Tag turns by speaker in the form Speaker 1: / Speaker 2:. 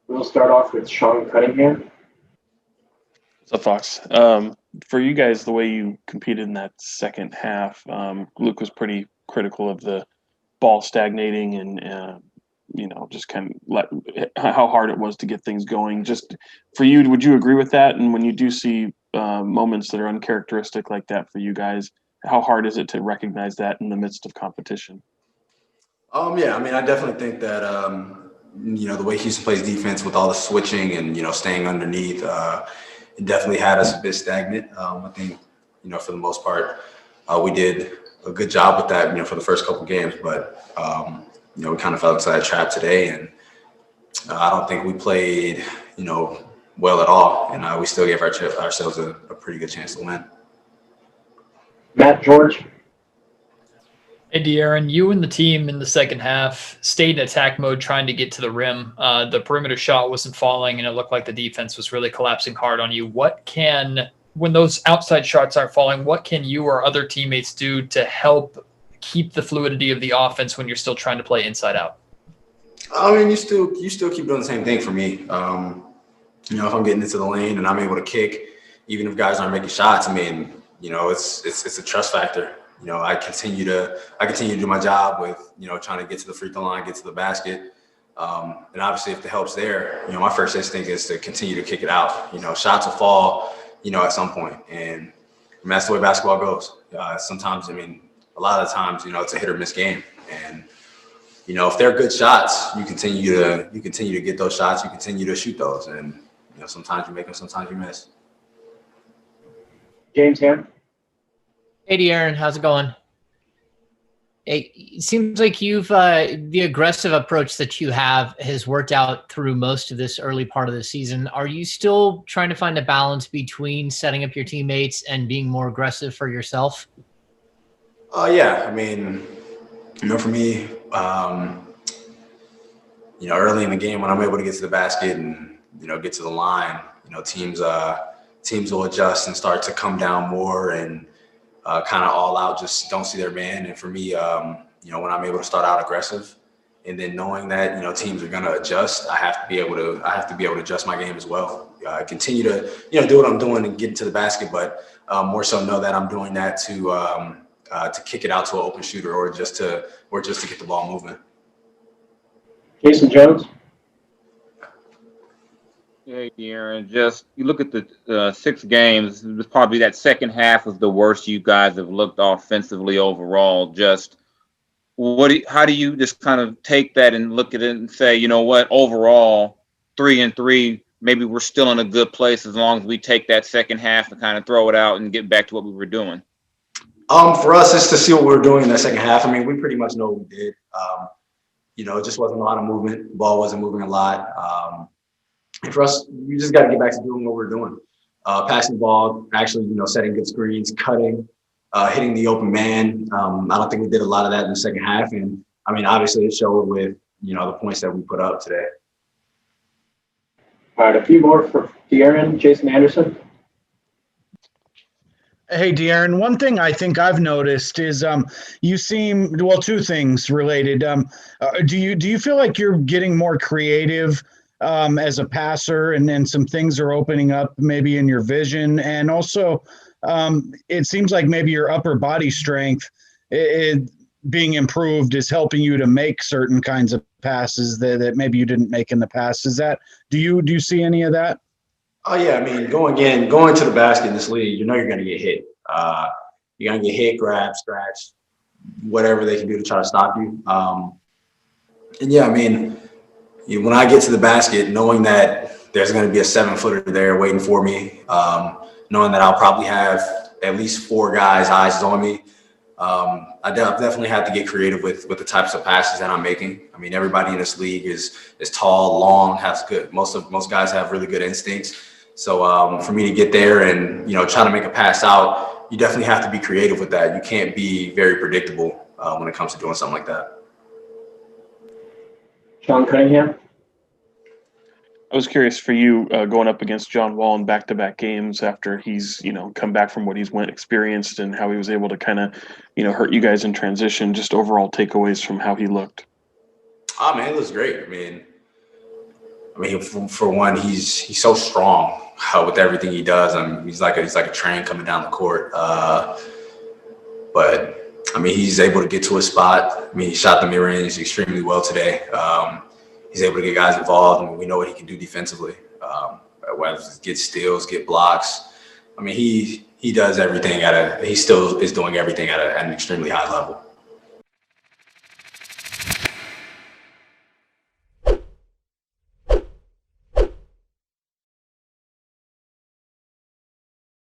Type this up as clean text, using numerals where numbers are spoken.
Speaker 1: We'll start off with Sean Cunningham.
Speaker 2: So Fox, for you guys, the way you competed in that second half, Luke was pretty critical of the ball stagnating and just kind of how hard it was to get things going. Just for you, would you agree with that? And when you do see moments that are uncharacteristic like that for you guys, how hard is it to recognize that in the midst of competition?
Speaker 3: Yeah, I mean, I definitely think that the way Houston plays defense with all the switching and staying underneath, it definitely had us a bit stagnant. I think for the most part, we did a good job with that for the first couple games, but we kind of fell into that trap today, and I don't think we played well at all, and we still gave ourselves a pretty good chance to win.
Speaker 1: Matt George.
Speaker 4: Hey, DeAaron, you and the team in the second half stayed in attack mode trying to get to the rim. The perimeter shot wasn't falling, and it looked like the defense was really collapsing hard on you. When those outside shots aren't falling, what can you or other teammates do to help keep the fluidity of the offense when you're still trying to play inside out?
Speaker 3: I mean, you still keep doing the same thing for me. If I'm getting into the lane and I'm able to kick, even if guys aren't making shots, I mean, it's a trust factor. I continue to do my job with, trying to get to the free throw line, get to the basket. And obviously if the help's there, my first instinct is to continue to kick it out. Shots will fall, at some point. And that's the way basketball goes. Sometimes, a lot of the times, it's a hit or miss game. And, if they're good shots, you continue to get those shots, you continue to shoot those. And, sometimes you make them, sometimes you miss.
Speaker 1: James Ham.
Speaker 5: Hey, DeAaron, how's it going? It seems like the aggressive approach that you have has worked out through most of this early part of the season. Are you still trying to find a balance between setting up your teammates and being more aggressive for yourself?
Speaker 3: Yeah. I mean, for me, early in the game when I'm able to get to the basket and, get to the line, teams will adjust and start to come down more and kind of all out, just don't see their man. And for me, when I'm able to start out aggressive and then knowing that, teams are going to adjust, I have to be able to adjust my game as well. I continue to, do what I'm doing and get into the basket, but more so know that I'm doing that to kick it out to an open shooter or just to get the ball moving.
Speaker 1: Jason Jones.
Speaker 6: Hey, Aaron, you look at the 6 games, it was probably that second half was the worst you guys have looked offensively overall. How do you just kind of take that and look at it and say, you know what, overall 3-3, maybe we're still in a good place as long as we take that second half and kind of throw it out and get back to what we were doing?
Speaker 3: For us, it's to see what we were doing in that second half. I mean, we pretty much know what we did. It just wasn't a lot of movement. The ball wasn't moving a lot. And for us, we just got to get back to doing what we're doing. Passing the ball, actually, setting good screens, cutting, hitting the open man. I don't think we did a lot of that in the second half. And, obviously it showed with, the points that we put up today.
Speaker 1: All right, a few more for DeAaron. Jason Anderson.
Speaker 7: Hey, DeAaron, one thing I think I've noticed is you seem, two things related. Do you feel like you're getting more creative as a passer and then some things are opening up maybe in your vision? And also it seems like maybe your upper body strength being improved is helping you to make certain kinds of passes that maybe you didn't make in the past. Do you see any of that?
Speaker 3: Oh yeah, going to the basket in this league, you're going to get hit. You're going to get hit, grab, scratch, whatever they can do to try to stop you. And yeah, when I get to the basket, knowing that there's going to be a 7-footer there waiting for me, knowing that I'll probably have at least 4 guys' eyes on me, I definitely have to get creative with the types of passes that I'm making. Everybody in this league is tall, long, has good. Most guys have really good instincts. So for me to get there and try to make a pass out, you definitely have to be creative with that. You can't be very predictable when it comes to doing something like that.
Speaker 1: Sean Cunningham.
Speaker 2: I was curious for you going up against John Wall in back-to-back games after he's, come back from what he's experienced and how he was able to kind of, hurt you guys in transition, just overall takeaways from how he looked.
Speaker 3: Oh, man, it looks great. I mean, for one, he's so strong with everything he does. I mean, he's like a train coming down the court. But I mean, he's able to get to a spot. I mean, he shot the mid-range extremely well today. He's able to get guys involved. I mean, we know what he can do defensively. Whether it's get steals, get blocks. I mean, he does everything he still is doing everything at an extremely high level.